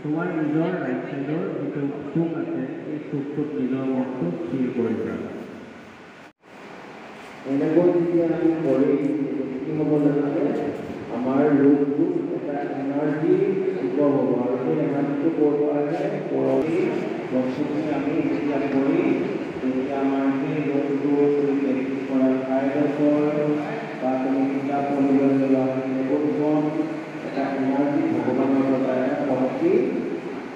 তোমাৰ নিজৰ ৰাইট চাইডৰ যিটো চুক আছে এই চুকটোত নিজৰ মনটো স্থিৰ কৰি দিয়া। এনেকৈ যেতিয়া আমি কৰি কি হ'ব লাগে আমাৰ ৰুমটো এটা এনাৰ্জি উদ্ভৱ হ'ব আৰু সেই এনাৰ্জিটো ক'ৰ পৰা যায় পৰহি বস্তুখিনি আমি যেতিয়া কৰি তেতিয়া আমাৰ সেই ৰুমটো যদি প্ৰেক্টিছ কৰা ঠাইডোখৰ বা তুমি কিতাপ পঢ়িবলৈ যোৱা সেইবোৰ এটা এনাৰ্জি ভগৱানৰ পৰা এটা শক্তি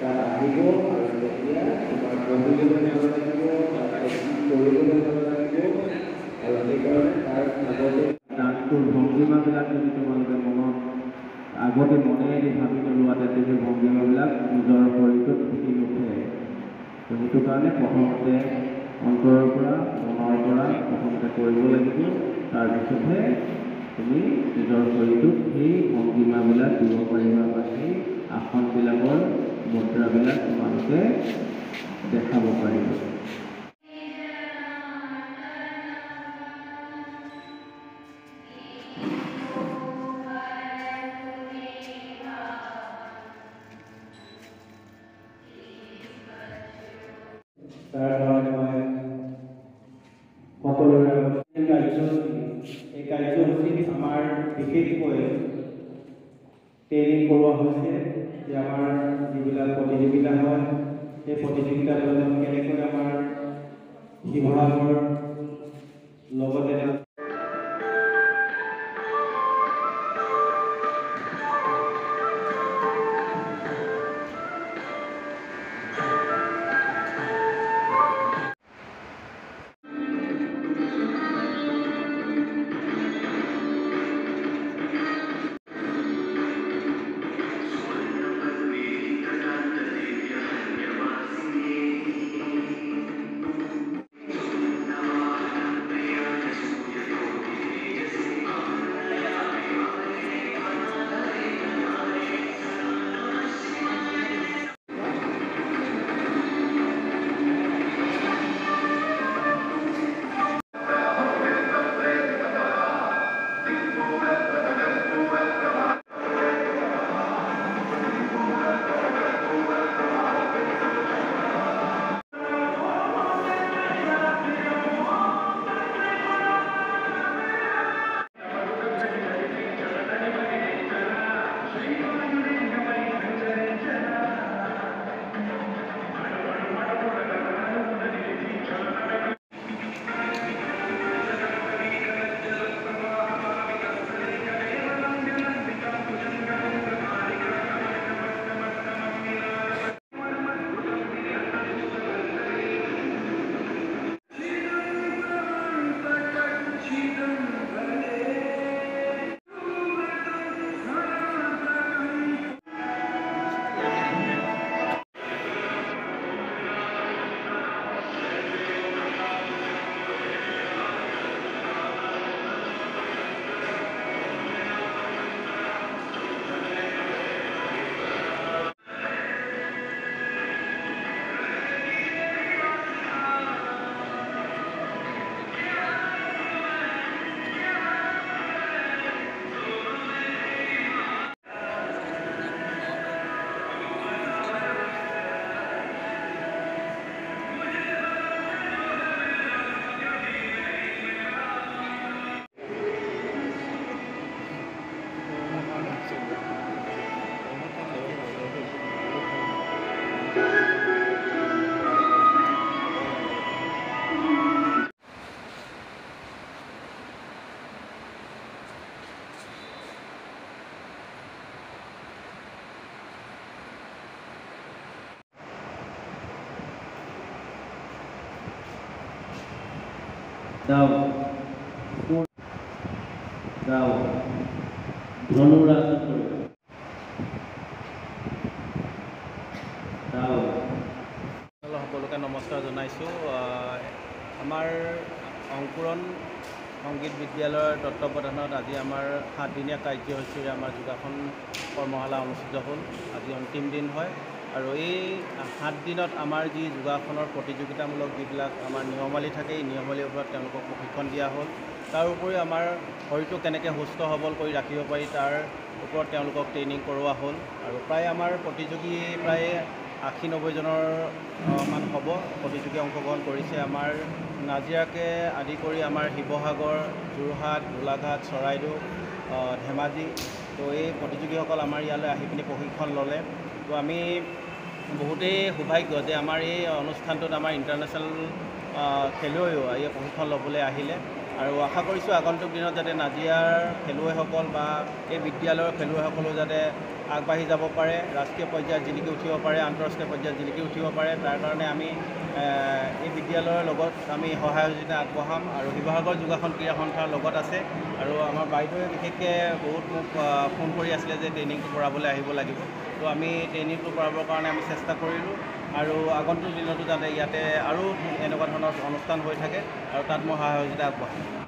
তাত আহিব আৰু তেতিয়া তোমাৰ পঢ়িবলৈ ভাল লাগিব তাৰপিছত কৰিবলৈ ভাল লাগিব আৰু সেইকাৰণে তাৰ আগতে ডান্সটোৰ ভংগীমাবিলাক যদি তোমালোকে মনত আগতে মনেৰে ভাবি নোলোৱা তেতিয়া সেই ভংগীমাবিলাক নিজৰ শৰীৰটোত ফুটি নুঠে। সেইটো কাৰণে প্ৰথমতে অন্তৰৰ পৰা মনৰ পৰা প্ৰথমতে কৰিব লাগিব, তাৰপিছতহে তুমি নিজৰ শৰীৰটোত সেই ভংগীমাবিলাক দিব পাৰিবা বা সেই আসনবিলাকৰ মুদ্ৰাবিলাক তোমালোকে দেখাব পাৰিবা। তাৰ কাৰণে মই সকলোৰে এই কাৰ্যসূচীত আমাৰ বিশেষকৈ ট্ৰেইনিং কৰোৱা হৈছে যে আমাৰ যিবিলাক প্ৰতিযোগিতা হয় সেই প্ৰতিযোগিতাবিলাক কেনেকৈ আমাৰ শিৱসাগৰ লগতে দাও দাও ধনুৰাসন কৰিবা দাও। সকলোকে নমস্কাৰ জনাইছোঁ। আমাৰ অংকুৰণ সংগীত বিদ্যালয়ৰ তত্ত্বাৱধানত আজি আমাৰ 7 দিনীয়া কাৰ্যসূচীৰে আমাৰ যোগাসন কৰ্মশালা অনুষ্ঠিত হ'ল। আজি অন্তিম দিন হয় আৰু এই 7 দিনত আমাৰ যি যোগাসনৰ প্ৰতিযোগিতামূলক যিবিলাক আমাৰ নিয়মাৱলী থাকে এই নিয়মাৱলীৰ ওপৰত তেওঁলোকক প্ৰশিক্ষণ দিয়া হ'ল তাৰ উপৰিও আমাৰ শৰীৰটো কেনেকৈ সুস্থ সবল কৰি ৰাখিব পাৰি তাৰ ওপৰত তেওঁলোকক ট্ৰেইনিং কৰোৱা হ'ল। আৰু প্ৰায় আমাৰ প্ৰতিযোগী প্ৰায় 80-90 জনৰ মান হ'ব প্ৰতিযোগী অংশগ্ৰহণ কৰিছে। আমাৰ নাজিৰাকে আদি কৰি আমাৰ শিৱসাগৰ, যোৰহাট, গোলাঘাট, চৰাইদেউ, ধেমাজি, তো এই প্ৰতিযোগীসকল আমাৰ ইয়ালৈ আহি পিনি প্ৰশিক্ষণ ল'লে। তো আমি বহুতেই সৌভাগ্য যে আমাৰ এই অনুষ্ঠানটোত আমাৰ ইণ্টাৰনেশ্যনেল খেলুৱৈও এই প্ৰশিক্ষণ ল'বলৈ আহিলে। আৰু আশা কৰিছোঁ আগন্তুক দিনত যাতে নাজিৰাৰ খেলুৱৈসকল বা এই বিদ্যালয়ৰ খেলুৱৈসকলেও যাতে আগবাঢ়ি যাব পাৰে, ৰাষ্ট্ৰীয় পৰ্যায়ত জিলিকি উঠিব পাৰে, আন্তঃৰাষ্ট্ৰীয় পৰ্যায়ত জিলিকি উঠিব পাৰে। তাৰ কাৰণে আমি এই বিদ্যালয়ৰ লগত আমি সহায় সহযোগিতা আগবঢ়াম। আৰু শিৱসাগৰ যোগাসন ক্ৰীড়া সন্থাৰ লগত আছে। আৰু আমাৰ বাইদেৱে বিশেষকৈ বহুত মোক ফোন কৰি আছিলে যে ট্ৰেইনিংটো কৰাবলৈ আহিব লাগিব। তো আমি ট্ৰেইনিংটো কৰাবৰ কাৰণে আমি চেষ্টা কৰিলোঁ। আৰু আগন্তুক দিনতো যাতে ইয়াতে আৰু এনেকুৱা ধৰণৰ অনুষ্ঠান হৈ থাকে আৰু তাত মই সহায় সহযোগিতা আগবঢ়াম।